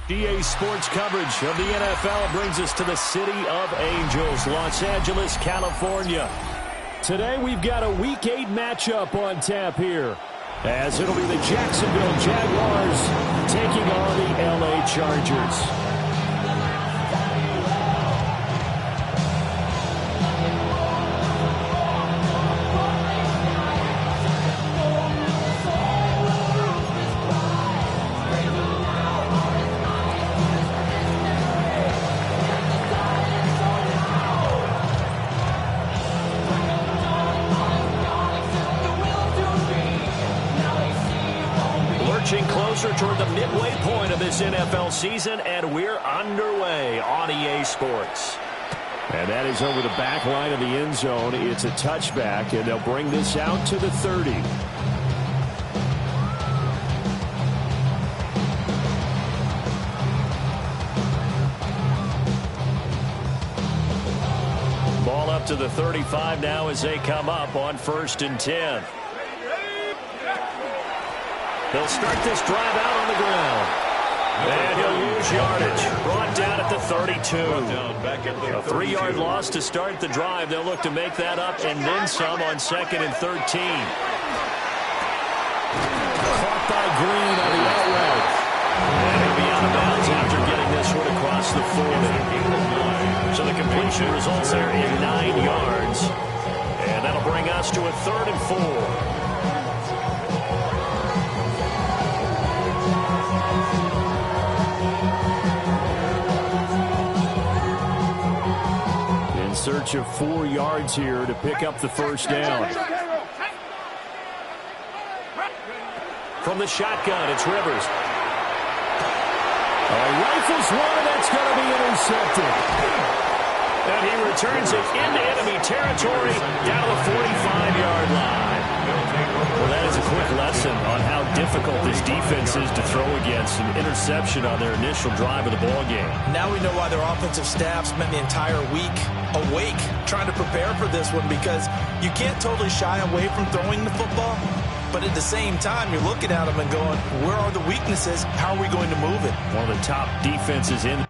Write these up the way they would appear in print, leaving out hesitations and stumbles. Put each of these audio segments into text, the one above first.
EA Sports coverage of the NFL brings us to the City of Angels, Los Angeles, California. Today we've got a Week 8 matchup on tap here, as it'll be the Jacksonville Jaguars taking on the LA Chargers. Closer toward the midway point of this NFL season, and we're underway on EA Sports. And that is over the back line of the end zone. It's a touchback, and they'll bring this out to the 30. Ball up to the 35 now as they come up on 1st and 10. They'll start this drive out on the ground. And he'll use yardage. Brought down at the 32. A 3-yard loss to start the drive. They'll look to make that up and then some on 2nd and 13. Caught by Green on the out route. And he'll be out of bounds after getting this one across the 40. So the completion results there in 9 yards. And that'll bring us to a 3rd and 4. Search of 4 yards here to pick up the first down. From the shotgun, it's Rivers. Rifles one, and that's going to be intercepted. And he returns it into enemy territory down to the 45-yard line. Well, that is a quick lesson on how difficult this defense is to throw against. An interception on their initial drive of the ball game. Now we know why their offensive staff spent the entire week awake trying to prepare for this one, because you can't totally shy away from throwing the football, but at the same time you're looking at them and going, where are the weaknesses? How are we going to move it? One of the top defenses in.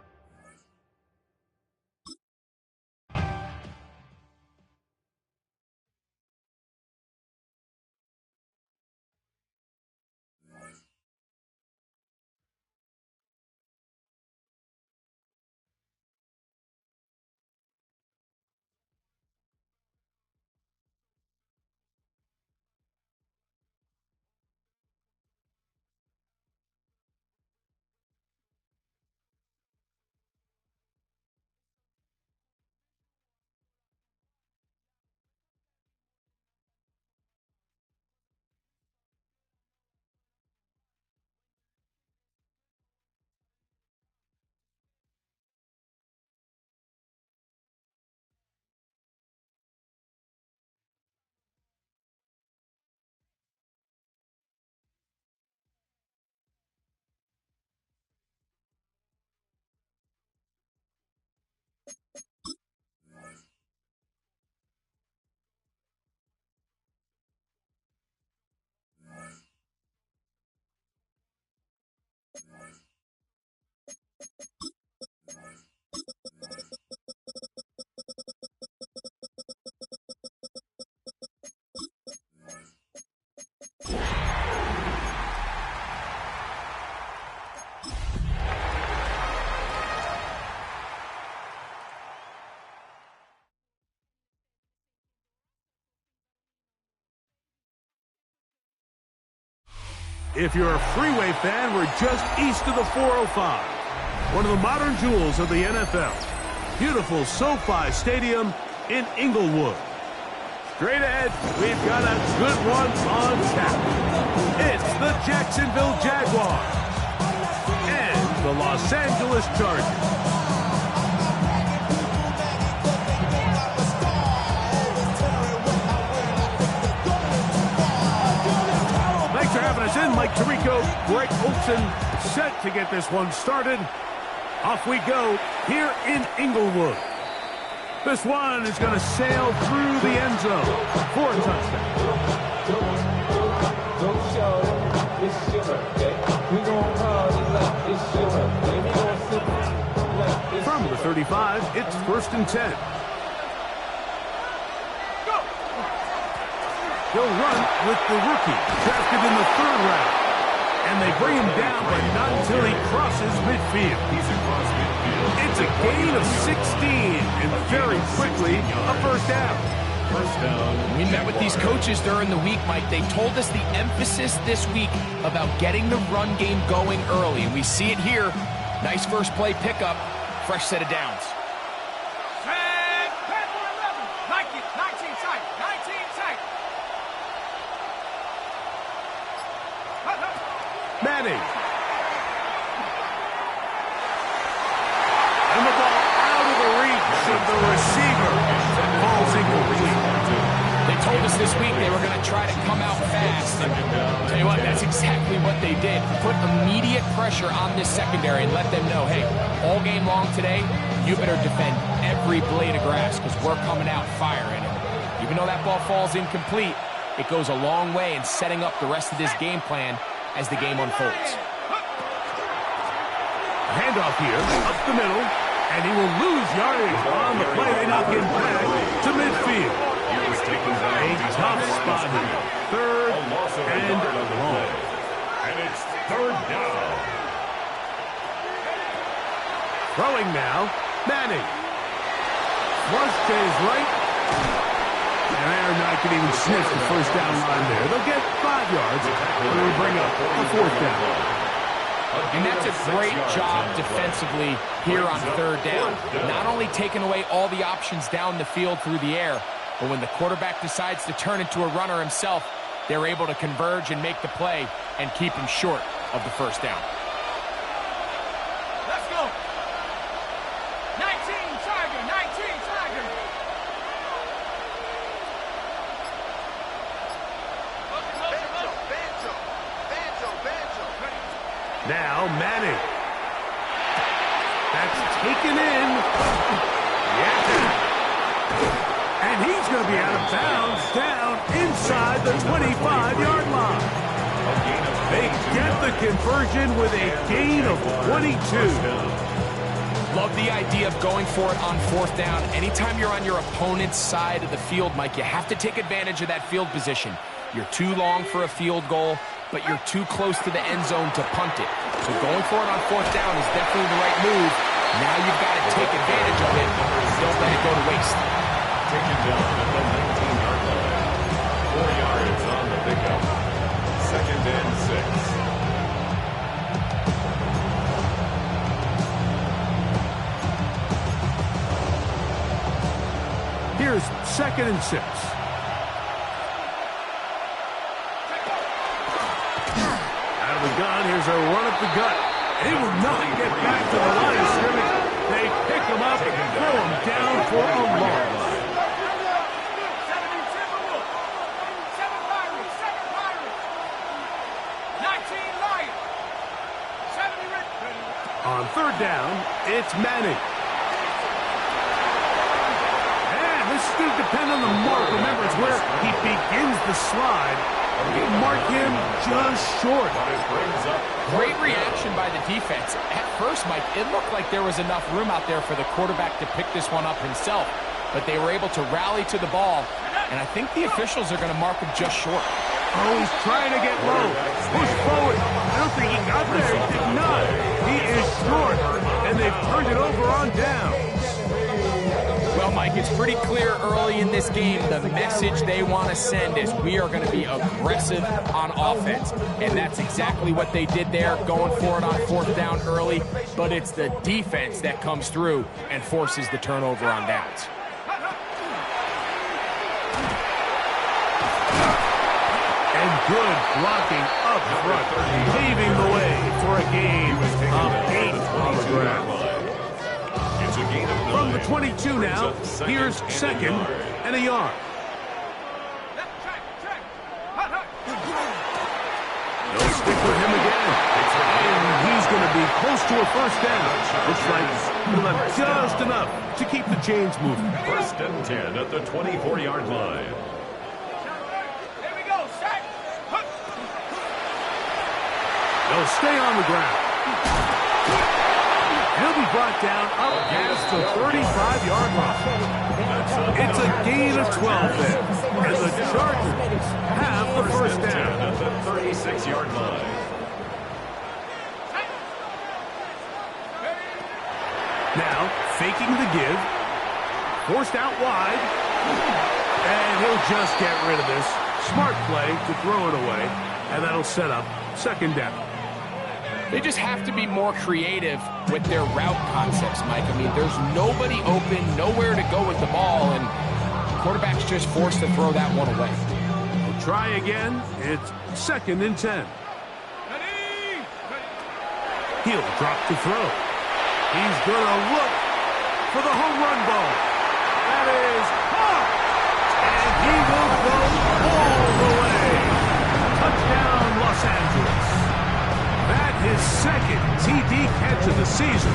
If you're a Freeway fan, we're just east of the 405. One of the modern jewels of the NFL. Beautiful SoFi Stadium in Inglewood. Straight ahead, we've got a good one on tap. It's the Jacksonville Jaguars and the Los Angeles Chargers. For having us in, Mike Tirico, Greg Olsen, set to get this one started. Off we go here in Inglewood. This one is going to sail through the end zone for a touchdown. Don't show it's your birthday. We gon' party like it's your birthday. 35, it's 1st and 10. He'll run with the rookie, drafted in the 3rd round. And they bring him down, but not until he crosses midfield. It's a gain of 16, and very quickly, a 1st down. We met with these coaches during the week, Mike. They told us the emphasis this week about getting the run game going early. And we see it here. Nice first play pickup, fresh set of downs. Manning. And the ball out of the reach of the receiver. Falls incomplete. They told us this week they were going to try to come out fast. And tell you what, that's exactly what they did. Put immediate pressure on this secondary and let them know, hey, all game long today, you better defend every blade of grass because we're coming out firing. And even though that ball falls incomplete, it goes a long way in setting up the rest of this game plan as the game unfolds. Handoff here, up the middle, and he will lose yardage on the play. They knock him back to midfield. A tough spot here. 3rd and long. And it's 3rd down. Throwing now, Manning. Flush to his right. And they're not going to even sniff the 1st down line there. They'll get 5 yards. They'll bring up a 4th down. And that's a great job defensively here on 3rd down. Not only taking away all the options down the field through the air, but when the quarterback decides to turn into a runner himself, they're able to converge and make the play and keep him short of the 1st down. Let's go. 19 Tiger, 19 Tiger. Now Manning. That's taken in. Yeah. And he's going to be out of bounds down inside the 25-yard line. They get the conversion with a gain of 22. Love the idea of going for it on 4th down. Anytime you're on your opponent's side of the field, Mike, you have to take advantage of that field position. You're too long for a field goal, but you're too close to the end zone to punt it. So going for it on 4th down is definitely the right move. Now you've got to take advantage of it. Don't let it go to waste. Taken down at the 19-yard line. 4 yards on the pickup. 2nd and 6. Here's 2nd and 6. Out of the gun, here's a run up the gut. He will not get back to the line of scrimmage. They pick him up and throw him down for a loss. On 3rd down, it's Manning. And this is going to depend on the mark. Remember, it's where he begins the slide. Mark him just short. Great reaction by the defense. At first, Mike, it looked like there was enough room out there for the quarterback to pick this one up himself. But they were able to rally to the ball. And I think the officials are going to mark him just short. Oh, he's trying to get low. Push forward. I don't think he got there. He did not. He is short. And they've turned it over on down. Well, Mike, it's pretty clear early in this game the message they want to send is we are going to be aggressive on offense. And that's exactly what they did there, going for it on 4th down early. But it's the defense that comes through and forces the turnover on downs. And good blocking up front, paving the way for a gain of 8 on the ground. From the 22 now, here's 2nd and a yard. They'll stick with him again. And he's going to be close to a 1st down. Looks like he'll have just enough to keep the chains moving. 1st and 10 at the 24-yard line. They'll stay on the ground. He'll be brought down up past the 35-yard line. It's a gain of 12 there. And the Chargers have the first down. At the 36-yard line. Now, faking the give. Forced out wide. And he'll just get rid of this. Smart play to throw it away. And that'll set up second down. They just have to be more creative with their route concepts, Mike. I mean, there's nobody open, nowhere to go with the ball, and the quarterback's just forced to throw that one away. We'll try again. It's 2nd and 10. He'll drop to throw. He's going to look for the home run ball. That is caught. And he will go all the way. Touchdown, Los Angeles. That is second TD catch of the season.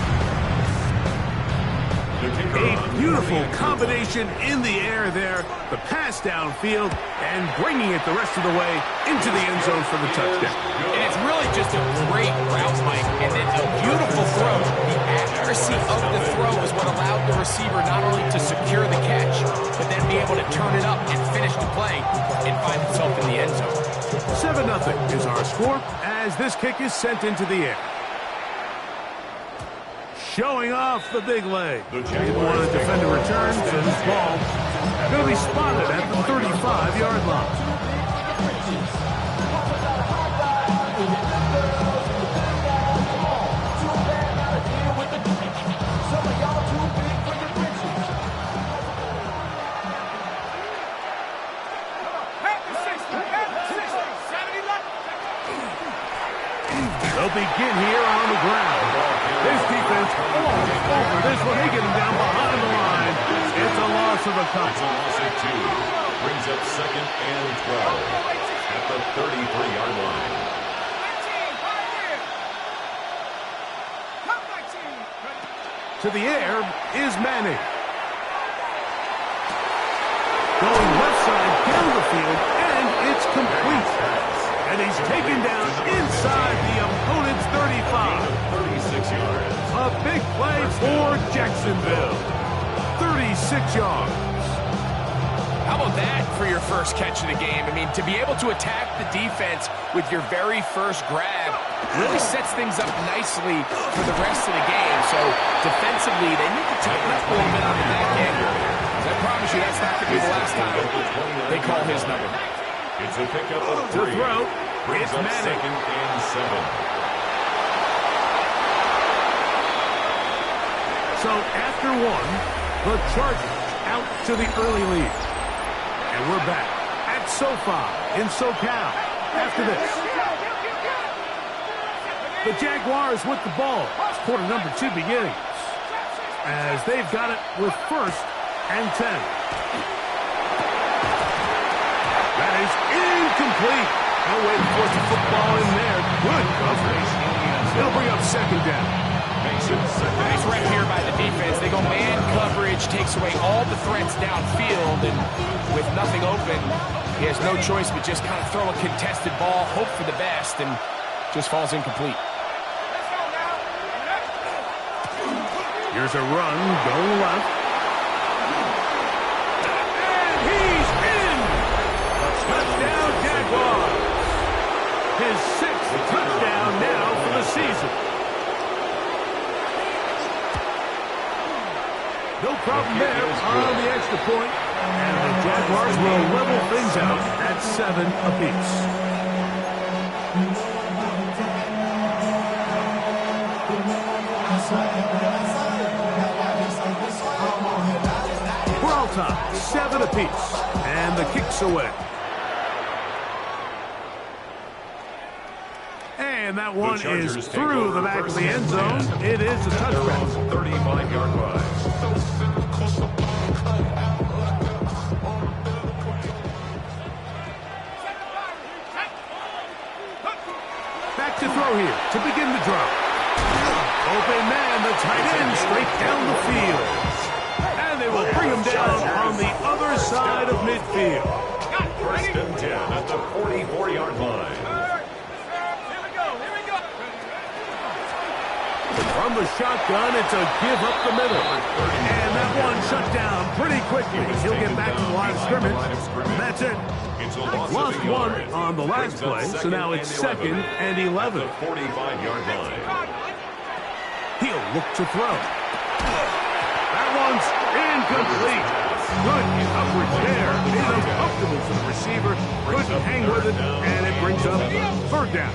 A beautiful combination in the air there. The pass downfield and bringing it the rest of the way into the end zone for the touchdown. And it's really just a great route, Mike, and then a beautiful throw. The accuracy of the throw is what allowed the receiver not only to secure the catch, but then be able to turn it up and finish the play and find himself in the end zone. 7-0 is our score as this kick is sent into the air. Showing off the big leg. Didn't want to defend a return, so this ball going to be spotted at the 35-yard line. They'll begin here on the ground. This defense all over this one. They get him down behind the line. It's a loss of a couple. It's a loss of 2. Brings up 2nd and 12 at the 33-yard line. To the air is Manning. Going left side down the field, and it's complete. And he's taken down inside the opponent's 35. 36 yards. A big play for Jacksonville. 36 yards. How about that for your first catch of the game? I mean, to be able to attack the defense with your very first grab really sets things up nicely for the rest of the game. So defensively, they need to tighten up a little bit on the back end. I promise you that's not going to be the last time they call his number. It's a pickup of 3. To throw, Brings it's up Manning. 2nd and 7. So after one, the Chargers out to the early lead. And we're back at SoFi in SoCal after this. The Jaguars with the ball. It's quarter number 2 beginning. As they've got it with 1st and 10. That is incomplete. No way to force the football in there. Good coverage. It'll bring up 2nd down. Nice rep here by the defense. They go man coverage, takes away all the threats downfield, and with nothing open, he has no choice but just kind of throw a contested ball, hope for the best, and just falls incomplete. Here's a run going left. And he's in! Touchdown, Jaguars! His 6th touchdown now for the season. No problem there on the extra point. And the Jaguars will level things out at 7 apiece. We're all tied, 7 apiece. And the kick's away. And that one is through the back of the end zone. It is a touchback. 35-yard line. Back to throw here to begin the drop. Open man, the tight end, straight down the field. And they will bring him down on the other side of midfield. 1st and 10 at the 44-yard line. From the the shotgun. It's a give up the middle. And that one shut down pretty quickly. He'll get back to the line of scrimmage. That's it. Lost one on the last play, so now it's 2nd and 11. 45-yard line. He'll look to throw. That one's incomplete. Good coverage there. It's uncomfortable for the receiver. Couldn't hang with it, and it brings up 3rd down.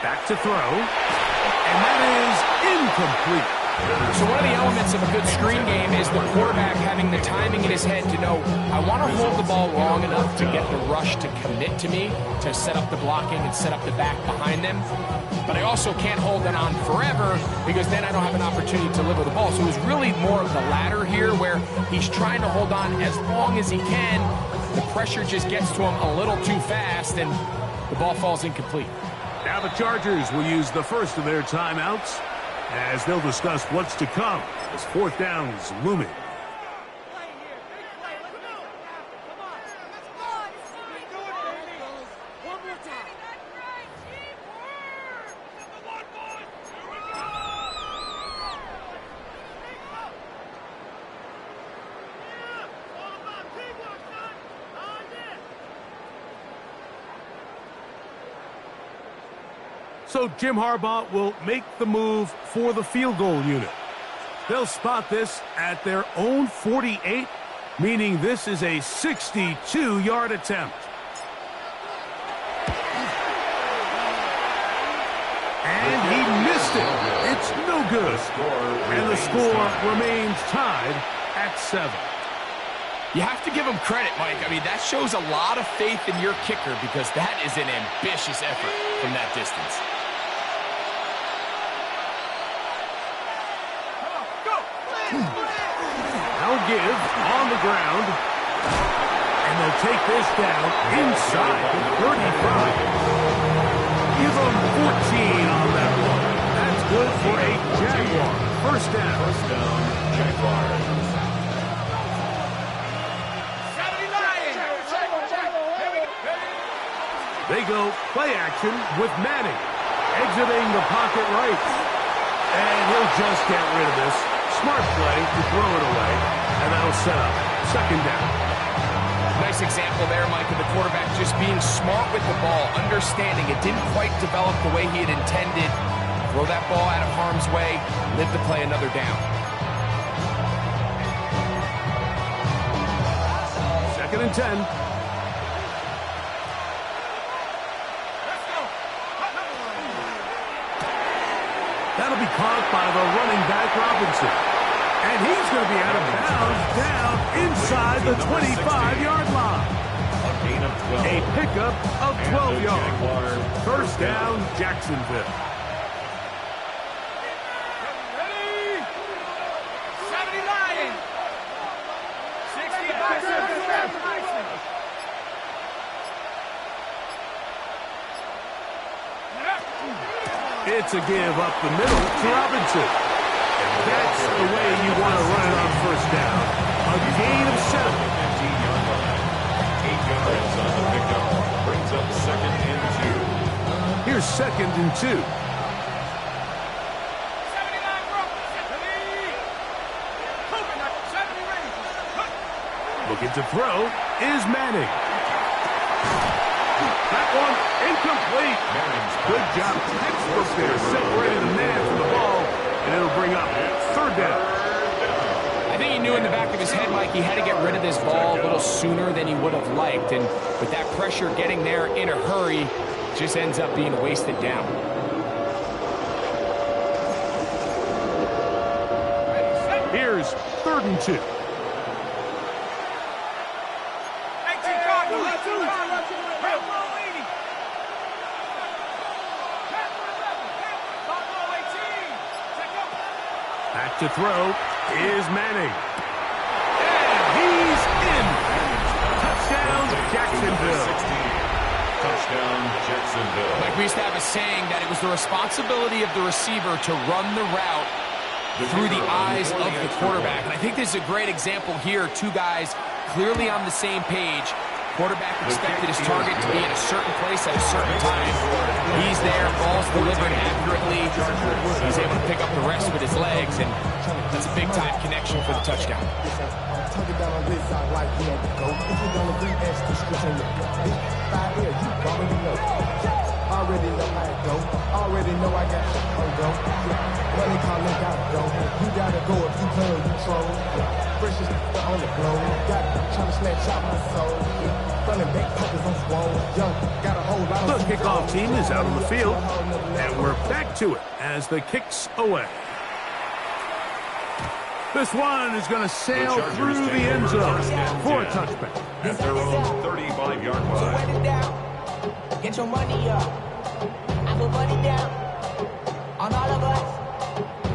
Back to throw. And that is incomplete. So one of the elements of a good screen game is the quarterback having the timing in his head to know, I want to hold the ball long enough to get the rush to commit to me, to set up the blocking and set up the back behind them. But I also can't hold it on forever because then I don't have an opportunity to deliver the ball. So it was really more of the latter here where he's trying to hold on as long as he can. The pressure just gets to him a little too fast and the ball falls incomplete. Now the Chargers will use the first of their timeouts as they'll discuss what's to come as 4th down is looming. So Jim Harbaugh will make the move for the field goal unit. They'll spot this at their own 48, meaning this is a 62-yard attempt. And he missed it. It's no good. And the score remains tied at 7. You have to give him credit, Mike. I mean, that shows a lot of faith in your kicker because that is an ambitious effort from that distance. They'll give on the ground, and they'll take this down inside the 35. Give them 14 on that one. That's good for a Jaguar. 1st down. 1st down, Jaguars. They go play action with Manning, exiting the pocket right. And he'll just get rid of this. Smart play to throw it away, and that'll set up 2nd down. Nice example there, Mike, of the quarterback just being smart with the ball, understanding it didn't quite develop the way he had intended. Throw that ball out of harm's way, live to play another down. 2nd and 10. That'll be caught by the running back, Robinson. And he's going to be out of bounds down inside the 25-yard line. A pickup of 12 yards. 1st down, Jacksonville. Ready? 79. 60. It's a give up the middle to Robinson. That's the way you want to run it on 1st down. A gain of 7. 15-yard line. 8 yards on the pickup. Brings up 2nd and 2. Here's 2nd and 2. 79, Looking to throw is Manning. That one incomplete. Good job. Textbook there, separating the man from the ball, and it'll bring up 3rd down. I think he knew in the back of his head, Mike, he had to get rid of this ball a little sooner than he would have liked, and with that pressure getting there in a hurry, just ends up being a wasted down. Here's 3rd and 2. Back to throw is Manning. And he's in. Touchdown, Jacksonville. Touchdown, Jacksonville. Like we used to have a saying that it was the responsibility of the receiver to run the route through the eyes of the quarterback. And I think this is a great example here. Two guys clearly on the same page, Quarterback expected his target to be in a certain place at a certain time. He's there, ball's delivered accurately. He's able to pick up the rest with his legs, and that's a big-time connection for the touchdown. Already know how it go. Already know I got the go. When they call it, gotta go. You gotta go if you play or you troll. Freshest on the blow. Got trying to snatch out my soul. Running back pockets on swole. Young, got a whole lot of. The kickoff team is out on the field, and we're back to it as the kick's away. This one is going to sail through the end zone for a touchback. At their own 35-yard line. Get your money up. I put money down on all of us,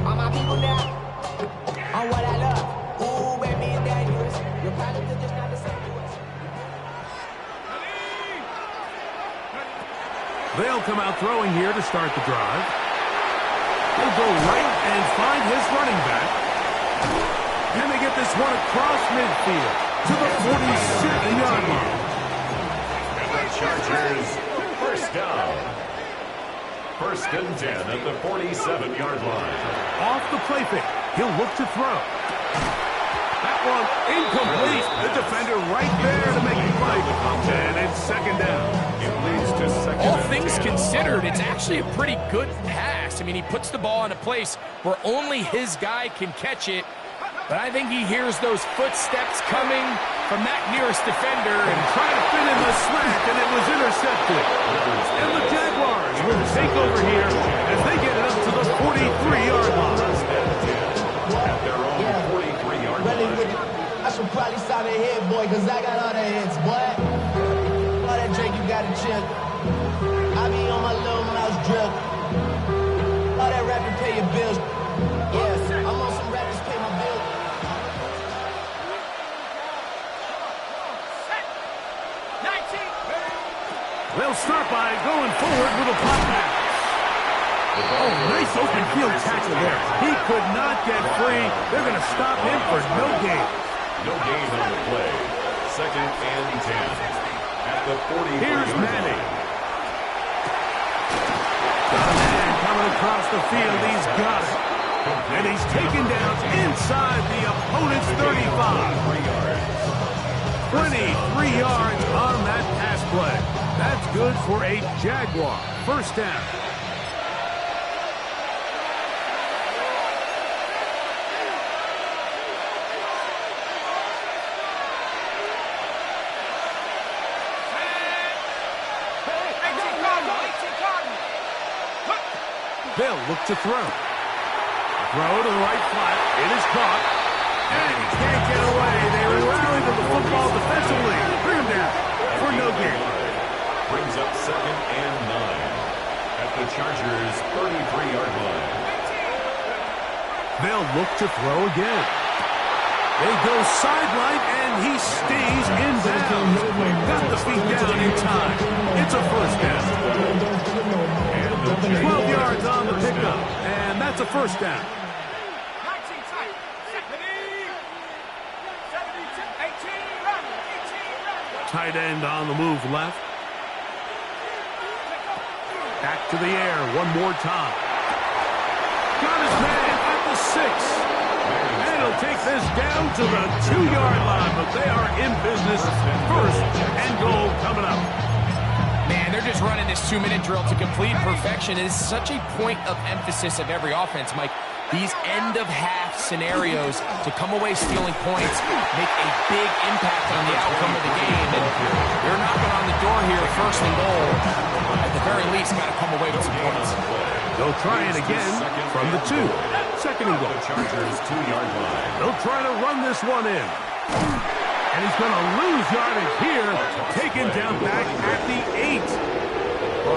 on my people now, on what I love. Ooh, baby, it's dangerous. Your problems are just not the same to us. They'll come out throwing here to start the drive. He'll go right and find his running back. And they get this one across midfield to the 47-yard line. And the Chargers, first down. First and 10 at the 47-yard line. Off the play fake, he'll look to throw. That one incomplete. The defender right there to make the play. And it's second down. It leads to second. All things considered, it's actually a pretty good pass. I mean, he puts the ball in a place where only his guy can catch it. But I think he hears those footsteps coming from that nearest defender and trying to fit in the slant, and it was intercepted. And the Jaguars will take over here as they get it up to the 43-yard line. At their own 43-yard line. I should probably stop it here, boy, because I got all the hits, boy. All that drink you got to chill. I be on my little mouse drip. All that rapping pay your bills. Yes, I'm on some rappers pay my bills. They'll start by going forward with a pop pass. Oh, nice open field tackle there. He could not get free. They're going to stop him for no gain. No gain on the play. Second and 10. At the 40. Here's Manning. Got a man coming across the field. He's got it. And he's taken down inside the opponent's 35. 23 yards on that pass play. That's good for a Jaguar. First down. They'll look to throw. Throw to the right flat. It is caught. And he can't get away. They rally to the football defensively. Bring him down for no gain. Brings up second and 9 at the Chargers' 33-yard line. They'll look to throw again. They go sideline, and he stays in bounds. Got the feet down in time. It's a first down. 12 yards on the pickup, and that's a first down. Tight end on the move left. Back to the air one more time. Got his man at the 6. And he'll take this down to the 2-yard line, but they are in business. First and goal coming up. Man, they're just running this 2-minute drill to complete perfection. It is such a point of emphasis of every offense, Mike. These end-of-half scenarios to come away stealing points make a big impact on the outcome of the game. And you're knocking on the door here, first and goal. At the very least, got to come away with some points. They'll try it again from the 2. Second and goal. Chargers 2-yard line. They'll try to run this one in. And he's going to lose yardage here. Taken down back at the 8.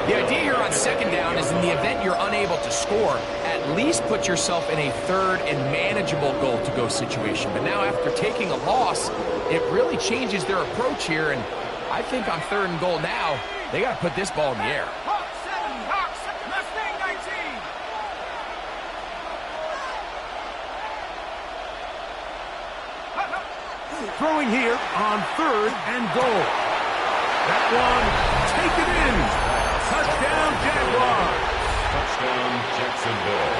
The idea here on second down is in the event you're unable to score, at least put yourself in a third and manageable goal-to-go situation. But now after taking a loss, it really changes their approach here. And I think on third and goal now, they got to put this ball in the air. Throwing here on third and goal. That one, take it in. Touchdown, Jaguars. Touchdown, Jacksonville.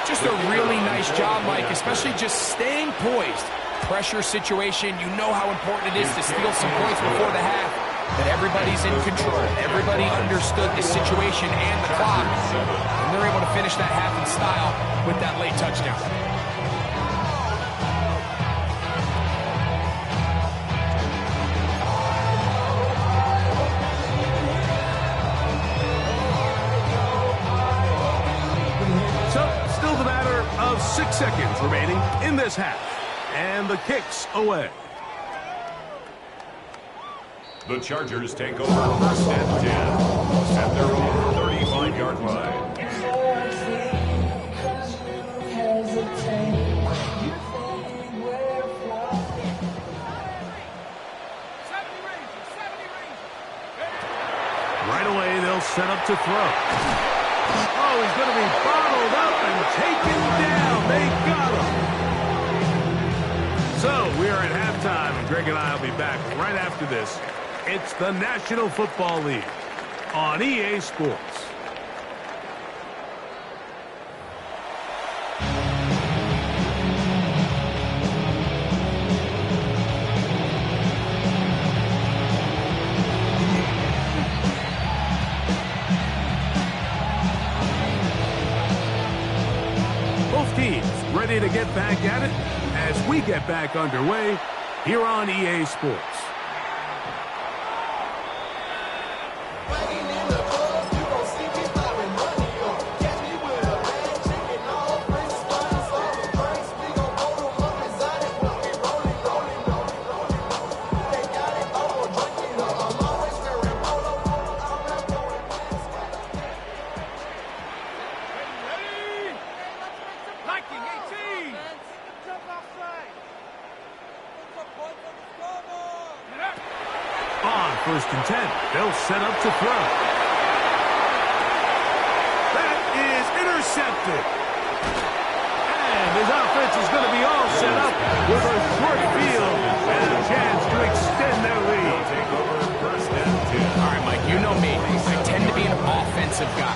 Just a really nice job, Mike, especially just staying poised. Pressure situation, you know how important it is to steal some points before the half. But everybody's in control. Everybody understood the situation and the clock. And they're able to finish that half in style with that late touchdown. So, still the matter of 6 seconds remaining in this half. And the kick's away. The Chargers take over 1st and 10 at their own 35-yard line. Right away, they'll set up to throw. Oh, he's going to be bottled up and taken down. They got him. So, we are at halftime, and Greg and I will be back right after this. It's the National Football League on EA Sports. Both teams ready to get back at it as we get back underway here on EA Sports. On 1st and 10, they'll set up to throw. That is intercepted. And his offense is going to be all set up with a short field and a chance to extend their lead. Take over 1st and 10. All right, Mike, you know me. I tend to be an offensive guy.